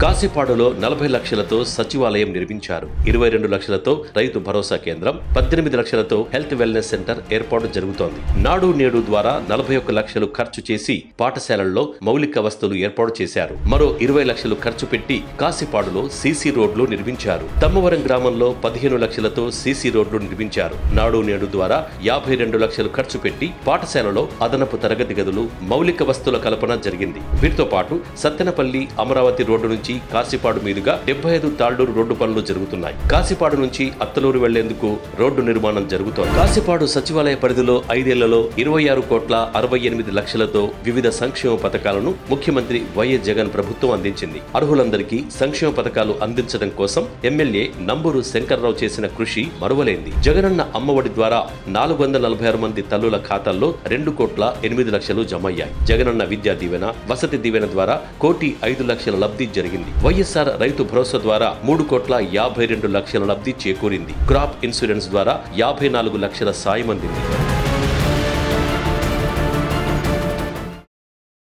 కాశీపాడులో 40 లక్షలతో సచివాలయం నిర్మించారు. 22 లక్షలతో రైతు భరోసా కేంద్రం, 18 లక్షలతో హెల్త్ వెల్నెస్ సెంటర్ ఏర్పాటు జరుగుతోంది. నాడు నేడు ద్వారా 41 లక్షలు ఖర్చు చేసి పాఠశాలల్లో మౌలిక వసతులు ఏర్పాటు చేశారు. మరో 20 లక్షలు ఖర్చు పెట్టి కాశీపాడులో సీసీ రోడ్లు నిర్మించారు. తమ్మవరం గ్రామంలో 15 లక్షలతో సీసీ రోడ్లు నిర్మించారు. నాడు నేడు ద్వారా 52 లక్షలు ఖర్చు పెట్టి పాఠశాలలో అదనపు తరగతి గదులు, మౌలిక వసతుల కల్పన జరిగింది. వీటితో పాటు సత్తెనపల్లి అమరావతి రోడ్డు నుంచి కాశీపాడు మీదుగా 75 తాళ్లూరు రోడ్డు పనులు జరుగుతున్నాయి. కాశీపాడు నుంచి అత్తలూరు వెళ్లేందుకు రోడ్డు నిర్మాణం జరుగుతోంది. కాశీపాడు సచివాలయ పరిధిలో 5 ఏళ్లలో 26,68 లక్షలతో వివిధ సంక్షేమ పథకాలను ముఖ్యమంత్రి వైఎస్ జగన్ ప్రభుత్వం అందించింది. అర్హులందరికీ సంక్షేమ పథకాలు అందించడం కోసం ఎమ్మెల్యే నంబూరు శంకర్రావు చేసిన కృషి మరువలేంది. జగనన్న అమ్మఒడి ద్వారా 446 మంది తల్లుల ఖాతాల్లో 2,08 లక్షలు జమయ్యాయి. జగనన్న విద్యా దీవెన, వసతి దీవెన ద్వారా 1,05 లక్షల లబ్ధి జరిగింది. వైఎస్ఆర్ రైతు భరోసా ద్వారా 3,52 లక్షల లబ్ధి చేకూరింది. క్రాప్ ఇన్సూరెన్స్ ద్వారా 54 లక్షల సాయం అందింది.